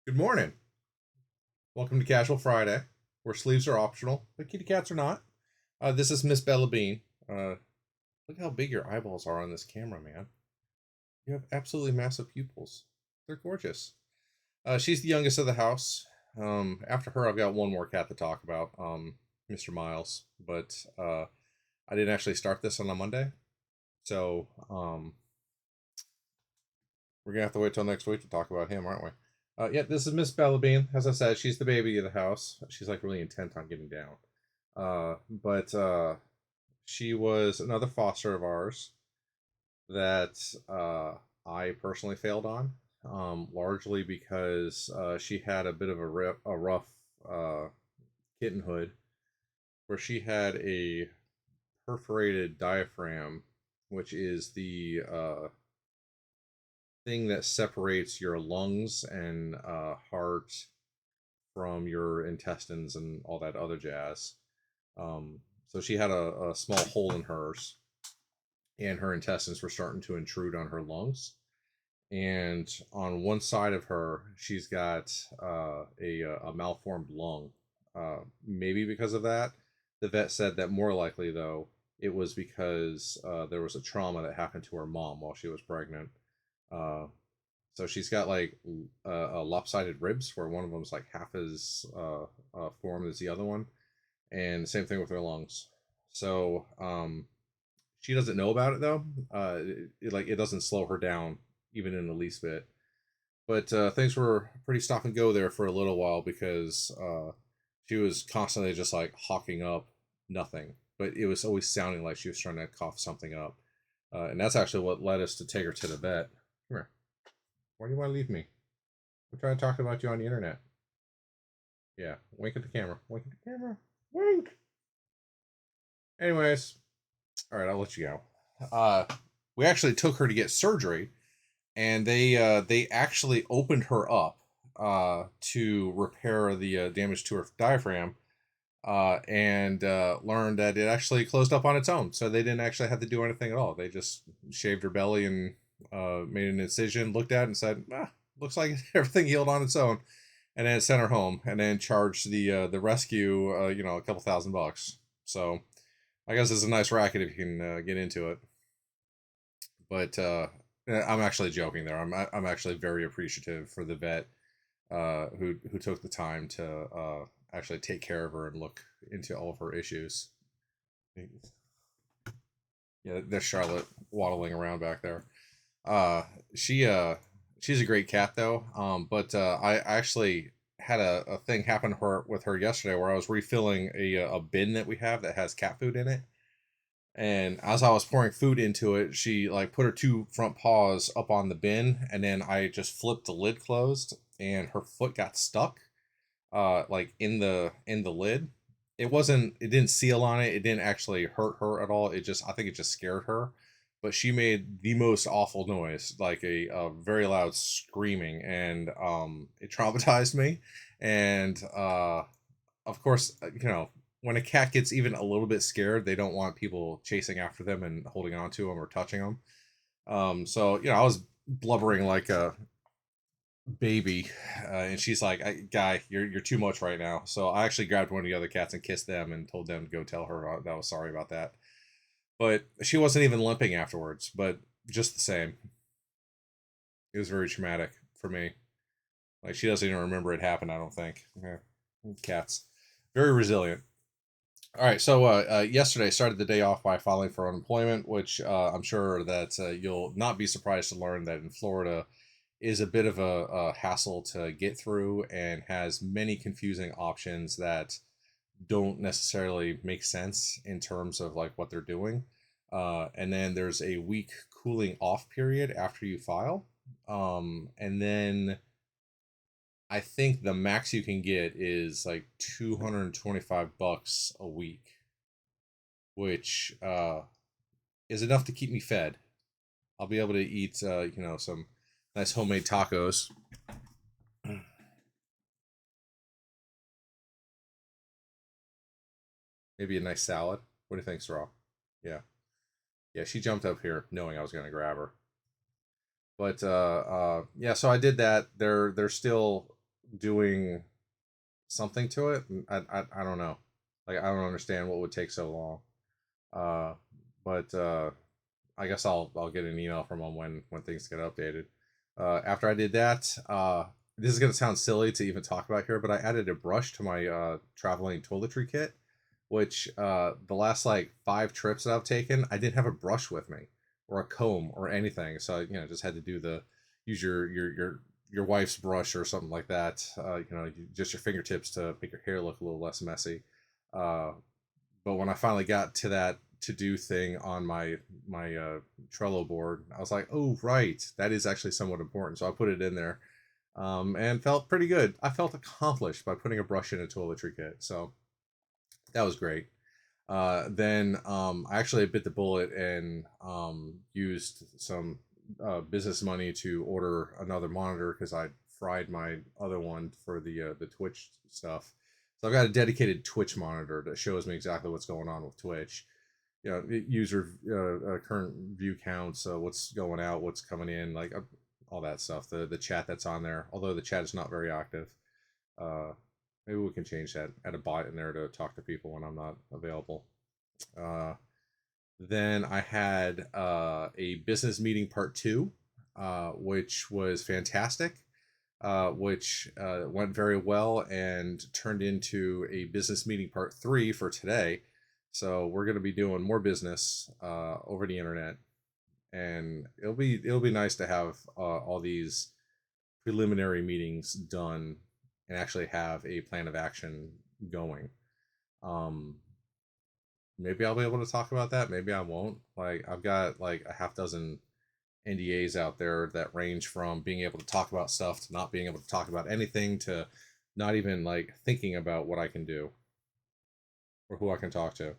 Good morning. Welcome to Casual Friday, where sleeves are optional, but kitty cats are not. This is Miss Bella Bean. Look how big your eyeballs are on this camera, man. You have absolutely massive pupils. They're gorgeous. She's the youngest of the house. After her, I've got one more cat to talk about, Mr. Miles. But I didn't actually start this on a Monday, so we're gonna have to wait till next week to talk about him, aren't we? Yeah, this is Miss Bellabean. As I said, she's the baby of the house. She's like really intent on getting down. But she was another foster of ours that I personally failed on, largely because she had a bit of a rough uh, kittenhood where she had a perforated diaphragm, which is the thing that separates your lungs and heart from your intestines and all that other jazz. So she had a small hole in hers, and her intestines were starting to intrude on her lungs. And on one side of her, she's got a malformed lung. Maybe because of that. The vet said that more likely, though, it was because there was a trauma that happened to her mom while she was pregnant. Uh, so she's got like lopsided ribs, where one of them is like half as formed as the other one, and same thing with her lungs. So she doesn't know about it though. It doesn't slow her down even in the least bit. But things were pretty stop and go there for a little while because she was constantly just like hawking up nothing, but it was always sounding like she was trying to cough something up, and that's actually what led us to take her to the vet. Come here. Why do you want to leave me? I'm trying to talk about you on the internet. Yeah, wink at the camera. Wink at the camera. Wink. Anyways, all right, I'll let you go. Uh, we actually took her to get surgery, and they actually opened her up to repair the damage to her diaphragm, and learned that it actually closed up on its own. So they didn't actually have to do anything at all. They just shaved her belly and made an incision, looked at it, and said, "Looks like everything healed on its own." And then sent her home, and then charged the rescue, a couple $1,000. So I guess it's a nice racket if you can get into it. But I'm actually joking there. I'm actually very appreciative for the vet who took the time to actually take care of her and look into all of her issues. Yeah, there's Charlotte waddling around back there. Uh, she she's a great cat though. But I actually had a thing happen to her with her yesterday where I was refilling a bin that we have that has cat food in it. And as I was pouring food into it, she like put her two front paws up on the bin, and then I just flipped the lid closed, and her foot got stuck, like in the lid. It didn't seal on it. It didn't actually hurt her at all. I think it just scared her. But she made the most awful noise, like a very loud screaming, and it traumatized me. And of course, when a cat gets even a little bit scared, they don't want people chasing after them and holding on to them or touching them. So I was blubbering like a baby, and she's like, "Guy, you're too much right now." So I actually grabbed one of the other cats and kissed them and told them to go tell her that I was sorry about that. But she wasn't even limping afterwards. But just the same, it was very traumatic for me. Like she doesn't even remember it happened. I don't think. Yeah. Cats, very resilient. All right, so yesterday started the day off by filing for unemployment, which I'm sure that you'll not be surprised to learn that in Florida is a bit of a hassle to get through and has many confusing options that don't necessarily make sense in terms of like what they're doing. And then there's a week cooling off period after you file, and then I think the max you can get is like $225 a week, which is enough to keep me fed. I'll be able to eat, some nice homemade tacos. Maybe a nice salad. What do you think, Straw? Yeah, yeah. She jumped up here knowing I was gonna grab her. But yeah, so I did that. They're still doing something to it. I don't know. Like, I don't understand what would take so long. Uh, but I guess I'll get an email from them when things get updated. After I did that, this is gonna sound silly to even talk about here, but I added a brush to my traveling toiletry kit, which the last like 5 trips that I've taken, I didn't have a brush with me or a comb or anything, so just had to do the use your wife's brush or something like that. Just your fingertips to make your hair look a little less messy. Uh, but when I finally got to that to do thing on my Trello board, I was like, oh right, that is actually somewhat important. So I put it in there, and felt pretty good. I felt accomplished by putting a brush in a toiletry kit. So that was great. Then I actually bit the bullet and used some business money to order another monitor because I fried my other one for the Twitch stuff. So I've got a dedicated Twitch monitor that shows me exactly what's going on with Twitch. User current view counts, what's going out, what's coming in, like all that stuff. The chat that's on there, although the chat is not very active. Uh, Maybe we can change that. Add a bot in there to talk to people when I'm not available. Uh, then I had a business meeting part two, which was fantastic, which went very well and turned into a business meeting part three for today. So we're going to be doing more business over the internet, and it'll be nice to have all these preliminary meetings done and actually have a plan of action going. Um, Maybe I'll be able to talk about that. Maybe I won't. Like, I've got like a half dozen NDAs out there that range from being able to talk about stuff to not being able to talk about anything to not even like thinking about what I can do or who I can talk to.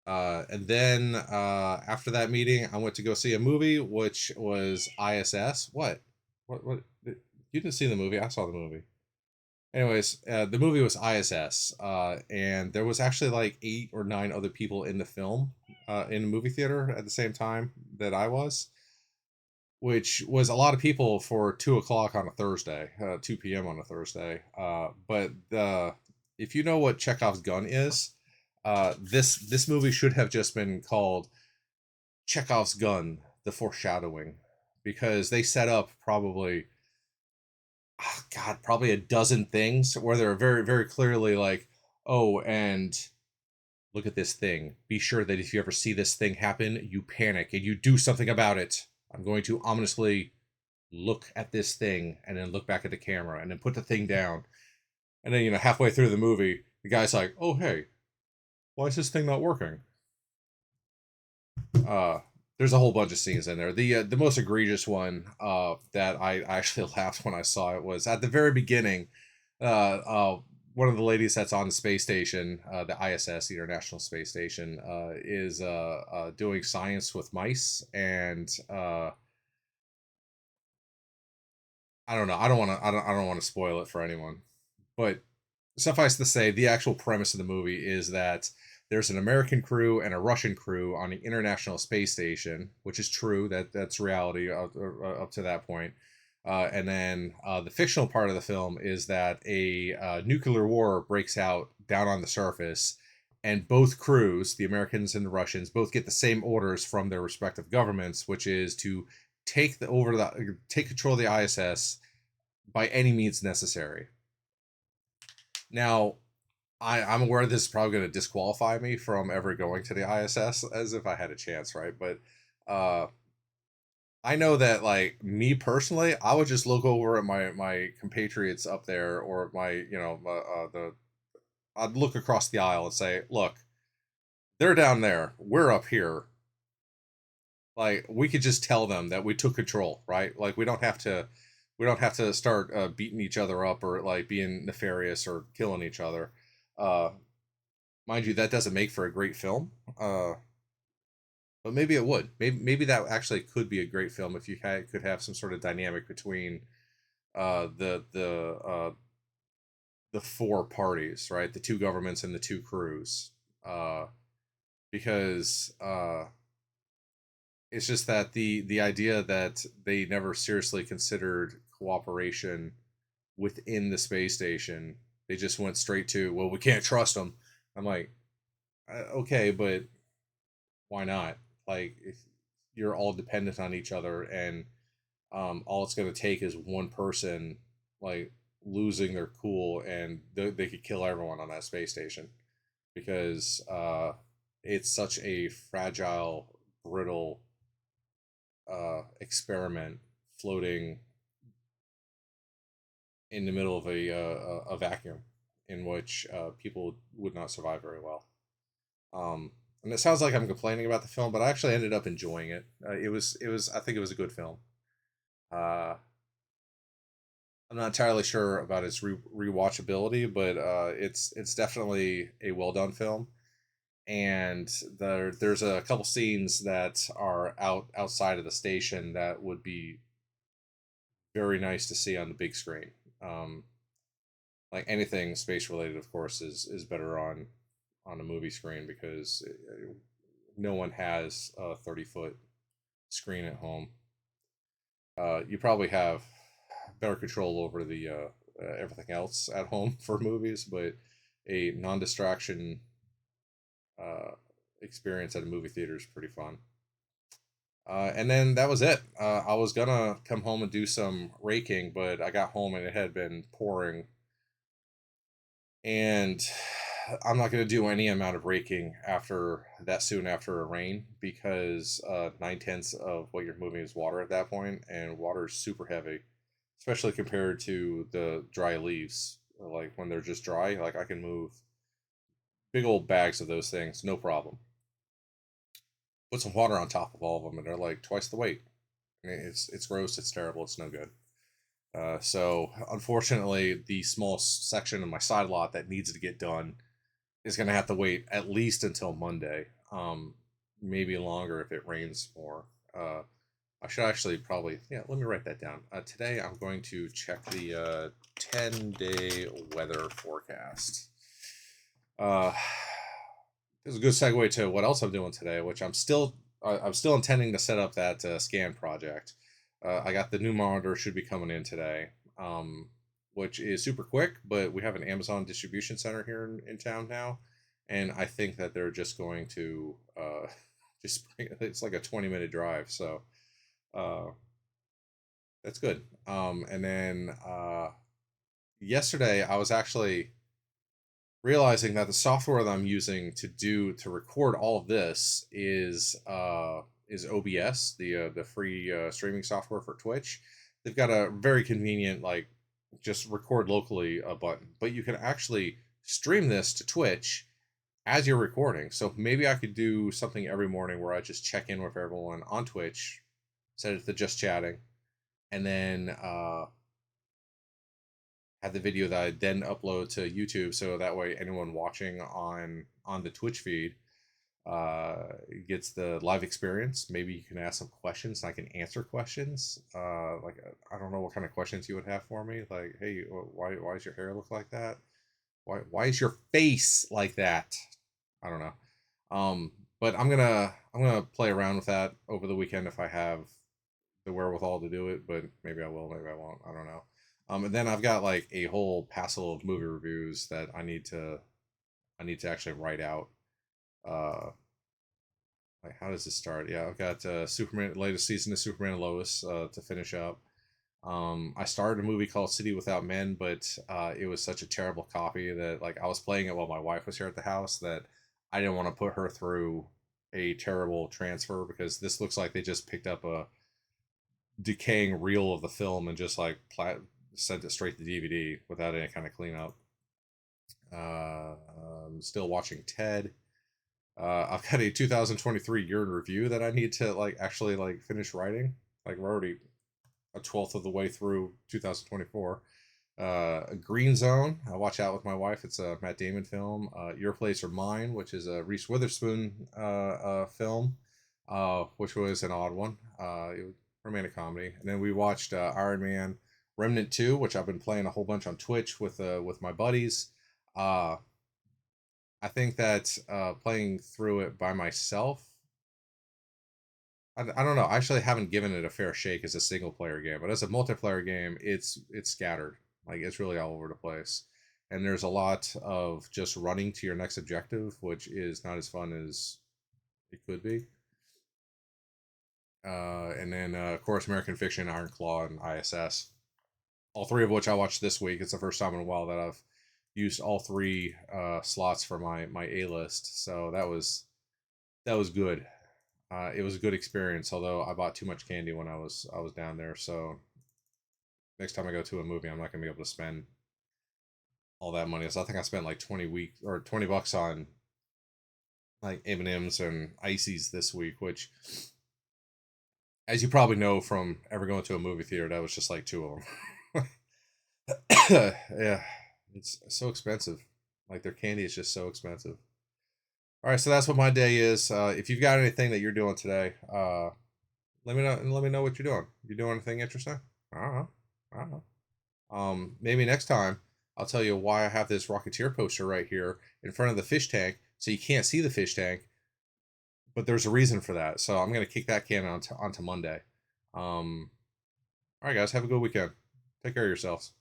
And then after that meeting, I went to go see a movie, which was ISS. What? What? You didn't see the movie? I saw the movie. Anyways, the movie was ISS, and there was actually like 8 or 9 other people in the film, in the movie theater at the same time that I was, which was a lot of people for 2 o'clock on a Thursday, 2 p.m. on a Thursday. But if you know what Chekhov's gun is, this movie should have just been called Chekhov's Gun: The Foreshadowing, because they set up probably, God, probably a dozen things where they're very, very clearly like, oh, and look at this thing. Be sure that if you ever see this thing happen, you panic and you do something about it. I'm going to ominously look at this thing and then look back at the camera and then put the thing down. And then, halfway through the movie, the guy's like, oh, hey, why is this thing not working? Uh, there's a whole bunch of scenes in there. The most egregious one that I actually laughed when I saw it was at the very beginning. One of the ladies that's on the space station, the ISS, the International Space Station, is doing science with mice, and I don't know. I don't want to spoil it for anyone, but suffice to say, the actual premise of the movie is that there's an American crew and a Russian crew on the International Space Station, which is true. That's reality up to that point. And then the fictional part of the film is that a nuclear war breaks out down on the surface, and both crews, the Americans and the Russians, both get the same orders from their respective governments, which is to take control of the ISS by any means necessary. Now, I'm aware this is probably going to disqualify me from ever going to the ISS, as if I had a chance, right? But uh, I know that, like, me personally, I would just look over at my compatriots up there, or my, the I'd look across the aisle and say, look, they're down there, we're up here. Like, we could just tell them that we took control, right? Like, we don't have to start beating each other up or like being nefarious or killing each other. Uh, Mind you, that doesn't make for a great film. But maybe it would. Maybe that actually could be a great film if you could have some sort of dynamic between uh, the the uh, the four parties, right? The two governments and the two crews. Uh, because it's just that the idea that they never seriously considered cooperation within the space station. They just went straight to, well, we can't trust them. I'm like, okay, but why not? Like, if you're all dependent on each other, and all it's going to take is one person like losing their cool, and they could kill everyone on that space station because it's such a fragile, brittle experiment floating in the middle of a vacuum in which people would not survive very well. And it sounds like I'm complaining about the film, but I actually ended up enjoying it. It was I think it was a good film. Uh, I'm not entirely sure about its rewatchability, but it's definitely a well done film. And there's a couple scenes that are outside of the station that would be very nice to see on the big screen. Um, like anything space related, of course, is better on a movie screen because no one has a 30-foot screen at home. You probably have better control over the everything else at home for movies, but a non-distraction uh, experience at a movie theater is pretty fun. And then that was it. I was gonna come home and do some raking, but I got home and it had been pouring, and I'm not gonna do any amount of raking after that soon after a rain because 9/10 of what you're moving is water at that point, and water is super heavy, especially compared to the dry leaves. Like when they're just dry, like I can move big old bags of those things, no problem. Put some water on top of all of them, and they're like twice the weight. I mean, it's gross. It's terrible. It's no good. So unfortunately, the small section of my side lot that needs to get done is going to have to wait at least until Monday. Maybe longer if it rains more. I should actually probably, yeah, let me write that down. Today I'm going to check the 10-day weather forecast. Uh, this is a good segue to what else I'm doing today, which I'm still intending to set up that scan project. I got the new monitor should be coming in today, which is super quick. But we have an Amazon distribution center here in town now, and I think that they're just going to just it's like a 20-minute drive, so uh, that's good. And then yesterday I was actually realizing that the software that I'm using to record all of this is OBS, the free streaming software for Twitch. They've got a very convenient like just record locally button, but you can actually stream this to Twitch as you're recording. So maybe I could do something every morning where I just check in with everyone on Twitch, set it to just chatting, and then have the video that I then upload to YouTube, so that way anyone watching on the Twitch feed uh, gets the live experience. Maybe you can ask some questions, and I can answer questions. Like I don't know what kind of questions you would have for me. Like, hey, why does your hair look like that? Why is your face like that? I don't know. Um, but I'm gonna play around with that over the weekend if I have the wherewithal to do it. But maybe I will, maybe I won't. I don't know. And then I've got like a whole passel of movie reviews that I need to actually write out. Uh, like how does this start? Yeah, I've got Superman latest season of Superman and Lois to finish up. I started a movie called City Without Men, but it was such a terrible copy that like I was playing it while my wife was here at the house that I didn't want to put her through a terrible transfer because this looks like they just picked up a decaying reel of the film and just like sent it straight to DVD without any kind of cleanup. I'm still watching Ted. I've got a 2023 year in review that I need to like actually like finish writing. Like we're already a twelfth of the way through 2024. Green Zone. I watch out with my wife. It's a Matt Damon film. Your Place or Mine, which is a Reese Witherspoon film, which was an odd one. It was romantic comedy. And then we watched Iron Man Remnant 2, which I've been playing a whole bunch on Twitch with my buddies. Uh, I think that playing through it by myself I don't know. I actually haven't given it a fair shake as a single player game, but as a multiplayer game, it's scattered. Like it's really all over the place. And there's a lot of just running to your next objective, which is not as fun as it could be. And then of course American Fiction, Iron Claw, and ISS. All three of which I watched this week. It's the first time in a while that I've used all three slots for my A list. So that was good. It was a good experience, although I bought too much candy when I was down there. So next time I go to a movie, I'm not gonna be able to spend all that money. So I think I spent like 20 bucks on like M&Ms and ices this week, which, as you probably know from ever going to a movie theater, that was just like two of them. Yeah, it's so expensive. Like their candy is just so expensive. All right, so that's what my day is. If you've got anything that you're doing today, let me know and let me know what you're doing. You doing anything interesting? I don't know. I don't know. Maybe next time I'll tell you why I have this Rocketeer poster right here in front of the fish tank, so you can't see the fish tank, but there's a reason for that. So I'm gonna kick that can onto Monday. All right, guys, have a good weekend. Take care of yourselves.